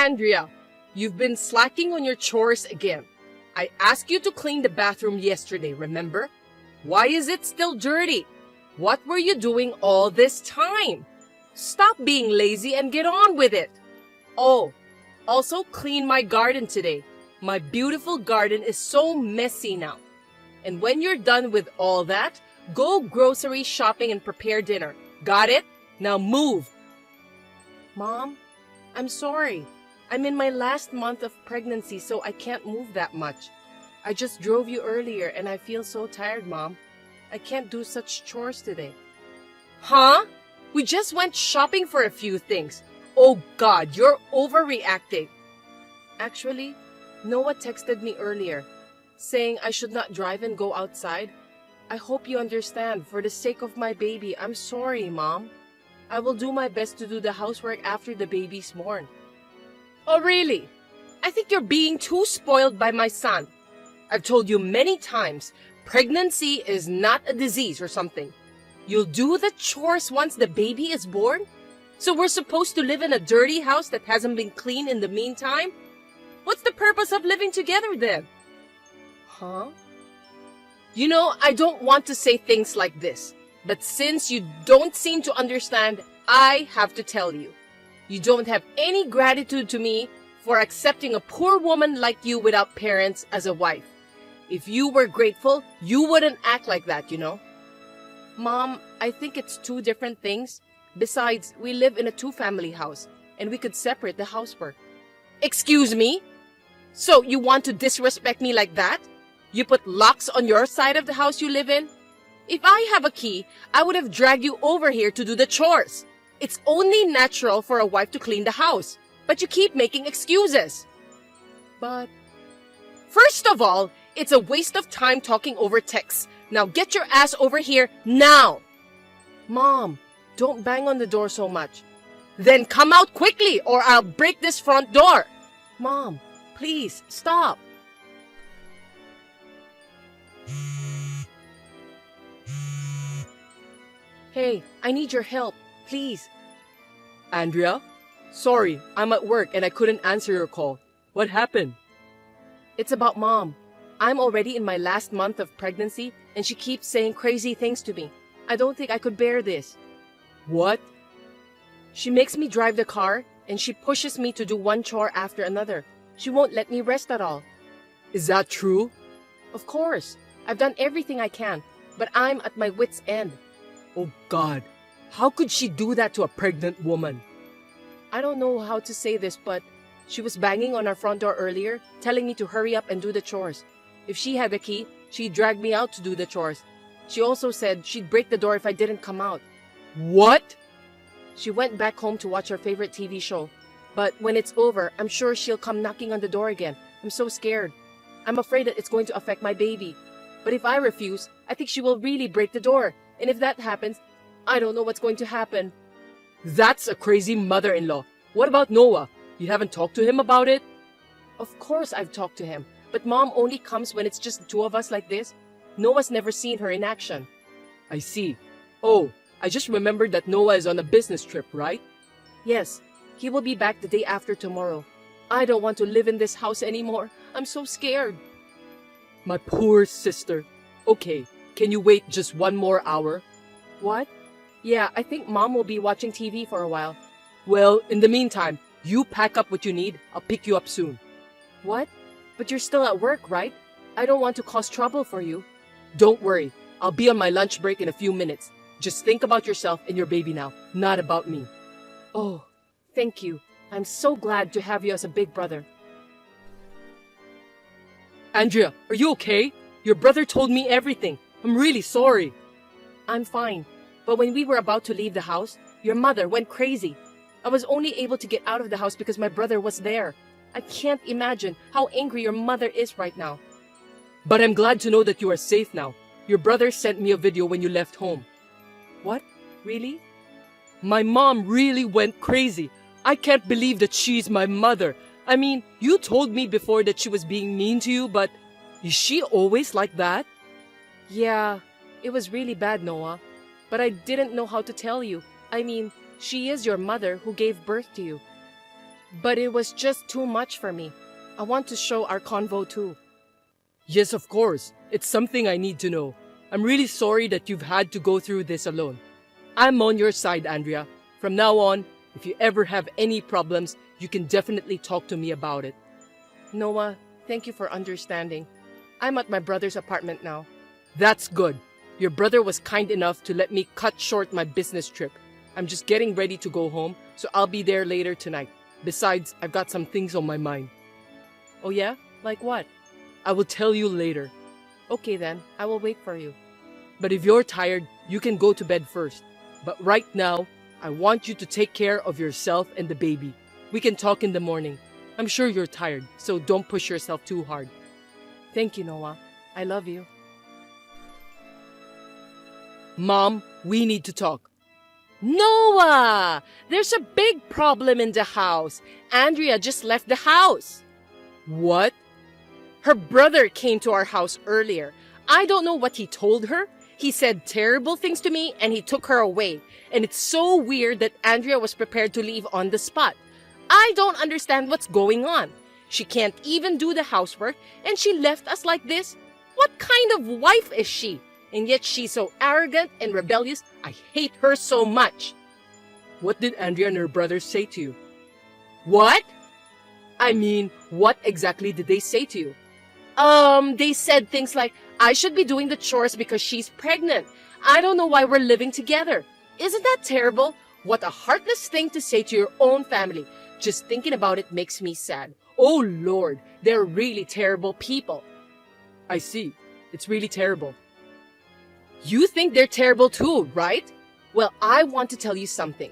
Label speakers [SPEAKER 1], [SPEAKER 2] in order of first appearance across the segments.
[SPEAKER 1] Andrea, you've been slacking on your chores again. I asked you to clean the bathroom yesterday, remember? Why is it still dirty? What were you doing all this time? Stop being lazy and get on with it. Oh, also clean my garden today. My beautiful garden is so messy now. And when you're done with all that, go grocery shopping and prepare dinner. Got it? Now move. Mom, I'm sorry. I'm in my last month of pregnancy, so I can't move that much. I just drove you earlier and I feel so tired, Mom. I can't do such chores today. Huh? We just went shopping for a few things. Oh God, you're overreacting. Actually, Noah texted me earlier, saying I should not drive and go outside. I hope you understand. For the sake of my baby, I'm sorry, Mom. I will do my best to do the housework after the baby's born. Oh, really? I think you're being too spoiled by my son. I've told you many times, pregnancy is not a disease or something. You'll do the chores once the baby is born? So we're supposed to live in a dirty house that hasn't been cleaned in the meantime? What's the purpose of living together then? Huh? You know, I don't want to say things like this, but since you don't seem to understand, I have to tell you. You don't have any gratitude to me for accepting a poor woman like you without parents as a wife. If you were grateful, you wouldn't act like that, you know. Mom, I think it's two different things. Besides, we live in a two-family house, and we could separate the housework. Excuse me? So you want to disrespect me like that? You put locks on your side of the house you live in? If I have a key, I would have dragged you over here to do the chores. It's only natural for a wife to clean the house, but you keep making excuses. But first of all, it's a waste of time talking over text. Now get your ass over here now. Mom, don't bang on the door so much. Then come out quickly or I'll break this front door. Mom, please stop. Hey, I need your help, please. Andrea? Sorry, I'm at work and I couldn't answer your call. What happened? It's about Mom. I'm already in my last month of pregnancy and she keeps saying crazy things to me. I don't think I could bear this. What? She makes me drive the car and she pushes me to do one chore after another. She won't let me rest at all. Is that true? Of course. I've done everything I can, but I'm at my wit's end. Oh God, how could she do that to a pregnant woman? I don't know how to say this, but she was banging on our front door earlier, telling me to hurry up and do the chores. If she had the key, she'd drag me out to do the chores. She also said she'd break the door if I didn't come out. What? She went back home to watch her favorite TV show. But when it's over, I'm sure she'll come knocking on the door again. I'm so scared. I'm afraid that it's going to affect my baby. But if I refuse, I think she will really break the door. And if that happens, I don't know what's going to happen. That's a crazy mother-in-law. What about Noah? You haven't talked to him about it? Of course I've talked to him. But Mom only comes when it's just the two of us like this. Noah's never seen her in action. I see. Oh, I just remembered that Noah is on a business trip, right? Yes, he will be back the day after tomorrow. I don't want to live in this house anymore. I'm so scared. My poor sister. Okay, can you wait just one more hour? What? Yeah, I think Mom will be watching TV for a while. Well, in the meantime, you pack up what you need. I'll pick you up soon. What? But you're still at work, right? I don't want to cause trouble for you. Don't worry. I'll be on my lunch break in a few minutes. Just think about yourself and your baby now, not about me. Oh, thank you. I'm so glad to have you as a big brother. Andrea, are you okay? Your brother told me everything. I'm really sorry. I'm fine. But when we were about to leave the house, your mother went crazy. I was only able to get out of the house because my brother was there. I can't imagine how angry your mother is right now. But I'm glad to know that you are safe now. Your brother sent me a video when you left home. What? Really? My mom really went crazy. I can't believe that she's my mother. I mean, you told me before that she was being mean to you, but is she always like that? Yeah, it was really bad, Noah. But I didn't know how to tell you. I mean, she is your mother who gave birth to you. But it was just too much for me. I want to show our convo too. Yes, of course. It's something I need to know. I'm really sorry that you've had to go through this alone. I'm on your side, Andrea. From now on, if you ever have any problems, you can definitely talk to me about it. Noah, thank you for understanding. I'm at my brother's apartment now. That's good. Your brother was kind enough to let me cut short my business trip. I'm just getting ready to go home, so I'll be there later tonight. Besides, I've got some things on my mind. Oh yeah? Like what? I will tell you later. Okay then, I will wait for you. But if you're tired, you can go to bed first. But right now, I want you to take care of yourself and the baby. We can talk in the morning. I'm sure you're tired, so don't push yourself too hard. Thank you, Noah. I love you. Mom, we need to talk. Noah! There's a big problem in the house. Andrea just left the house. What? Her brother came to our house earlier. I don't know what he told her. He said terrible things to me and he took her away. And it's so weird that Andrea was prepared to leave on the spot. I don't understand what's going on. She can't even do the housework and she left us like this. What kind of wife is she? And yet she's so arrogant and rebellious. I hate her so much. What did Andrea and her brother say to you? What? I mean, what exactly did they say to you? They said things like, I should be doing the chores because she's pregnant. I don't know why we're living together. Isn't that terrible? What a heartless thing to say to your own family. Just thinking about it makes me sad. Oh Lord, they're really terrible people. I see. It's really terrible. You think they're terrible too, right? Well, I want to tell you something.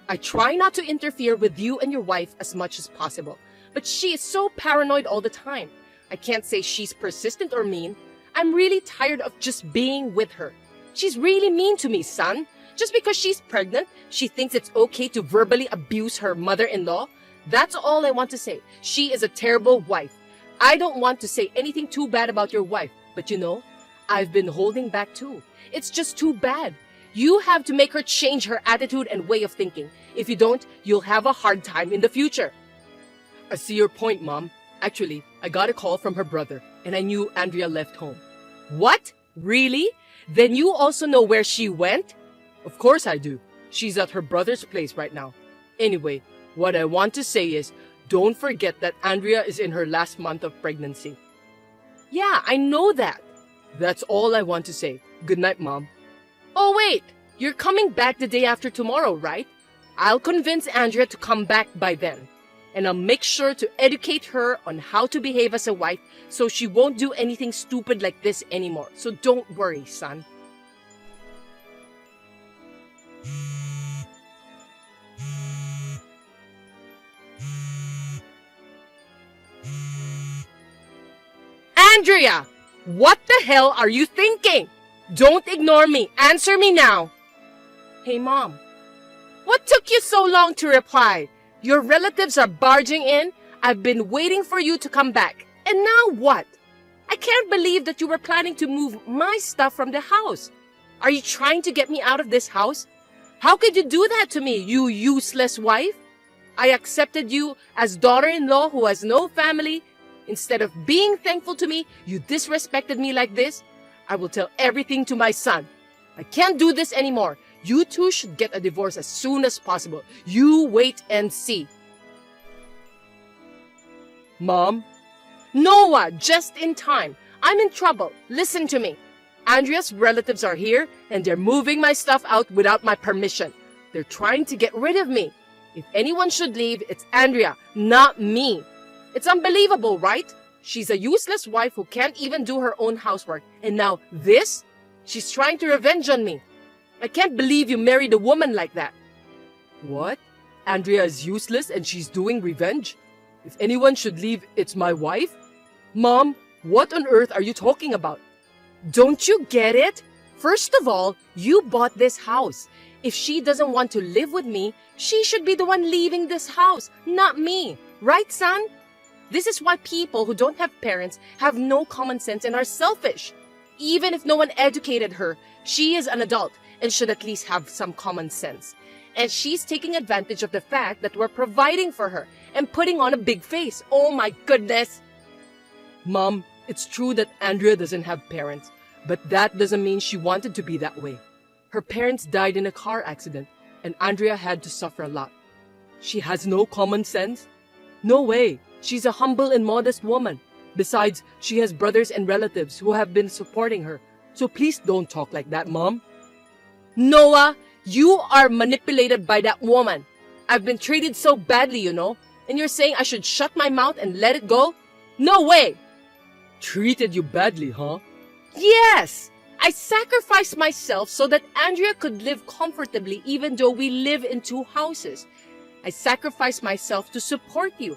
[SPEAKER 1] I try not to interfere with you and your wife as much as possible, but she is so paranoid all the time. I can't say she's persistent or mean. I'm really tired of just being with her. She's really mean to me, son. Just because she's pregnant, she thinks it's okay to verbally abuse her mother-in-law. That's all I want to say. She is a terrible wife. I don't want to say anything too bad about your wife, but you know, I've been holding back too. It's just too bad. You have to make her change her attitude and way of thinking. If you don't, you'll have a hard time in the future. I see your point, Mom. Actually, I got a call from her brother, and I knew Andrea left home. What? Really? Then you also know where she went? Of course I do. She's at her brother's place right now. Anyway, what I want to say is, don't forget that Andrea is in her last month of pregnancy. Yeah, I know that. That's all I want to say. Good night, Mom. Oh wait, you're coming back the day after tomorrow, right? I'll convince Andrea to come back by then. And I'll make sure to educate her on how to behave as a wife so she won't do anything stupid like this anymore. So don't worry, son. Andrea! What the hell are you thinking? Don't ignore me. Answer me now. Hey, Mom. What took you so long to reply? Your relatives are barging in. I've been waiting for you to come back. And now what? I can't believe that you were planning to move my stuff from the house. Are you trying to get me out of this house? How could you do that to me, you useless wife? I accepted you as daughter-in-law who has no family. Instead of being thankful to me, you disrespected me like this. I will tell everything to my son. I can't do this anymore. You two should get a divorce as soon as possible. You wait and see. Mom? Noah, just in time. I'm in trouble. Listen to me. Andrea's relatives are here and they're moving my stuff out without my permission. They're trying to get rid of me. If anyone should leave, it's Andrea, not me. It's unbelievable, right? She's a useless wife who can't even do her own housework. And now this? She's trying to revenge on me. I can't believe you married a woman like that. What? Andrea is useless and she's doing revenge? If anyone should leave, it's my wife? Mom, what on earth are you talking about? Don't you get it? First of all, you bought this house. If she doesn't want to live with me, she should be the one leaving this house, not me. Right, son? This is why people who don't have parents have no common sense and are selfish. Even if no one educated her, she is an adult and should at least have some common sense. And she's taking advantage of the fact that we're providing for her and putting on a big face. Oh my goodness. Mom, it's true that Andrea doesn't have parents, but that doesn't mean she wanted to be that way. Her parents died in a car accident, and Andrea had to suffer a lot. She has no common sense? No way. She's a humble and modest woman. Besides, she has brothers and relatives who have been supporting her. So please don't talk like that, Mom. Noah, you are manipulated by that woman. I've been treated so badly, you know, and you're saying I should shut my mouth and let it go? No way! Treated you badly, huh? Yes! I sacrificed myself so that Andrea could live comfortably even though we live in two houses. I sacrificed myself to support you,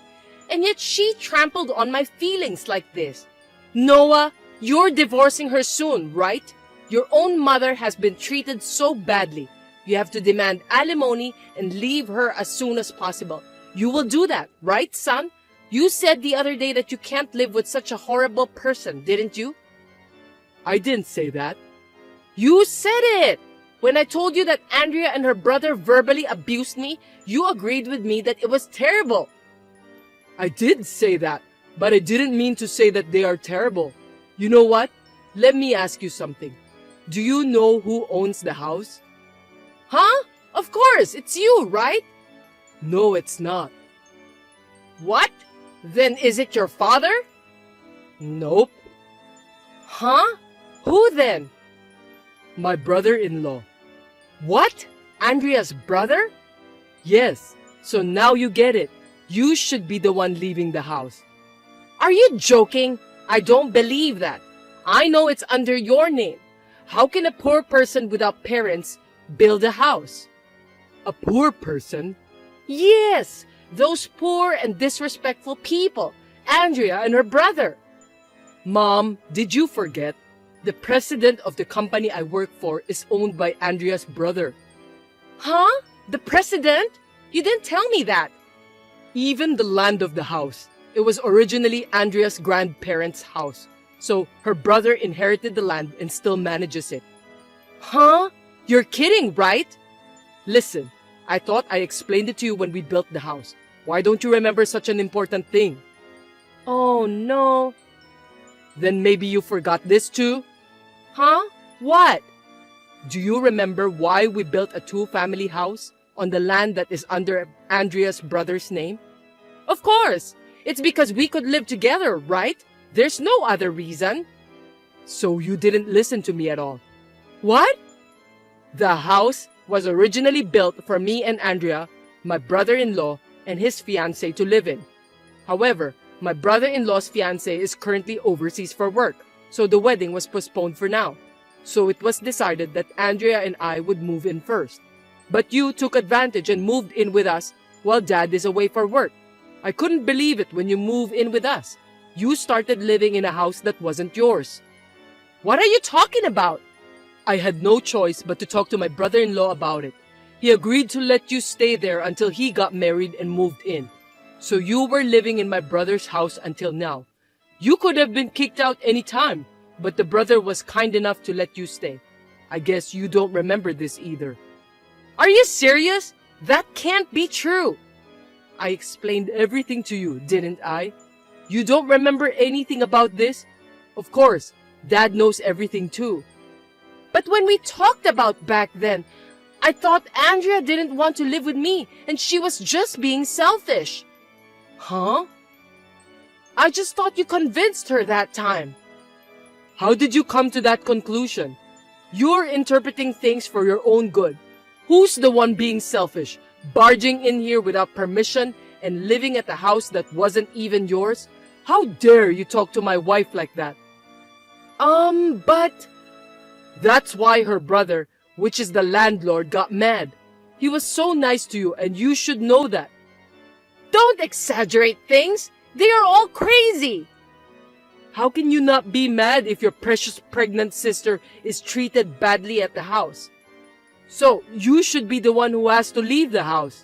[SPEAKER 1] and yet she trampled on my feelings like this. Noah, you're divorcing her soon, right? Your own mother has been treated so badly. You have to demand alimony and leave her as soon as possible. You will do that, right, son? You said the other day that you can't live with such a horrible person, didn't you? I didn't say that. You said it! When I told you that Andrea and her brother verbally abused me, you agreed with me that it was terrible. I did say that, but I didn't mean to say that they are terrible. You know what? Let me ask you something. Do you know who owns the house? Huh? Of course, it's you, right? No, it's not. What? Then is it your father? Nope. Huh? Who then? My brother-in-law. What? Andrea's brother? Yes, so now you get it. You should be the one leaving the house. Are you joking? I don't believe that. I know it's under your name. How can a poor person without parents build a house? A poor person? Yes, those poor and disrespectful people. Andrea and her brother. Mom, did you forget? The president of the company I work for is owned by Andrea's brother. Huh? The president? You didn't tell me that. Even the land of the house. It was originally Andrea's grandparents' house. So her brother inherited the land and still manages it. Huh? You're kidding, right? Listen, I thought I explained it to you when we built the house. Why don't you remember such an important thing? Oh no. Then maybe you forgot this too? Huh? What? Do you remember why we built a two-family house on the land that is under Andrea's brother's name? Of course! It's because we could live together, right? There's no other reason. So you didn't listen to me at all. What? The house was originally built for me and Andrea, my brother-in-law, and his fiancée to live in. However, my brother-in-law's fiancée is currently overseas for work, so the wedding was postponed for now. So it was decided that Andrea and I would move in first. But you took advantage and moved in with us while Dad is away for work. I couldn't believe it when you moved in with us. You started living in a house that wasn't yours. What are you talking about? I had no choice but to talk to my brother-in-law about it. He agreed to let you stay there until he got married and moved in. So you were living in my brother's house until now. You could have been kicked out any time, but the brother was kind enough to let you stay. I guess you don't remember this either. Are you serious? That can't be true. I explained everything to you, didn't I? You don't remember anything about this? Of course, Dad knows everything too. But when we talked about back then, I thought Andrea didn't want to live with me and she was just being selfish. Huh? I just thought you convinced her that time. How did you come to that conclusion? You're interpreting things for your own good. Who's the one being selfish, barging in here without permission and living at a house that wasn't even yours? How dare you talk to my wife like that? But... That's why her brother, which is the landlord, got mad. He was so nice to you and you should know that. Don't exaggerate things. They are all crazy. How can you not be mad if your precious pregnant sister is treated badly at the house? So, you should be the one who has to leave the house.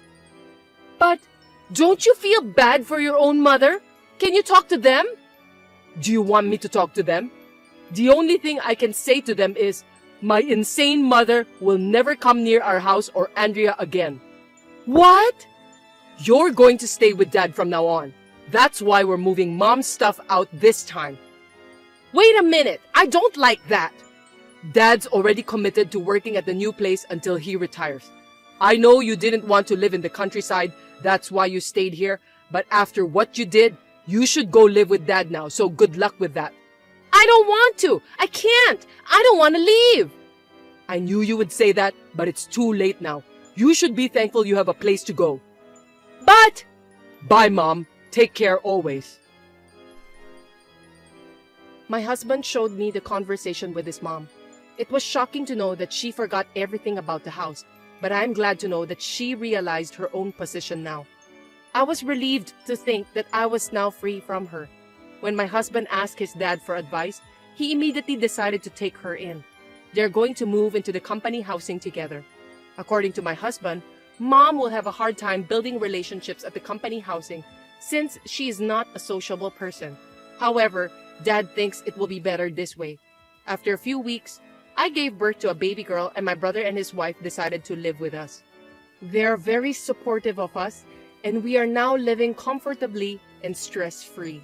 [SPEAKER 1] But, don't you feel bad for your own mother? Can you talk to them? Do you want me to talk to them? The only thing I can say to them is, my insane mother will never come near our house or Andrea again. What? You're going to stay with Dad from now on. That's why we're moving Mom's stuff out this time. Wait a minute, I don't like that. Dad's already committed to working at the new place until he retires. I know you didn't want to live in the countryside, that's why you stayed here, but after what you did, you should go live with Dad now, so good luck with that. I don't want to. I can't. I don't want to leave. I knew you would say that, but it's too late now. You should be thankful you have a place to go. But... Bye, Mom. Take care always. My husband showed me the conversation with his mom. It was shocking to know that she forgot everything about the house, but I'm glad to know that she realized her own position now. I was relieved to think that I was now free from her. When my husband asked his dad for advice, he immediately decided to take her in. They're going to move into the company housing together. According to my husband, Mom will have a hard time building relationships at the company housing since she is not a sociable person. However, Dad thinks it will be better this way. After a few weeks, I gave birth to a baby girl and my brother and his wife decided to live with us. They're very supportive of us and we are now living comfortably and stress-free.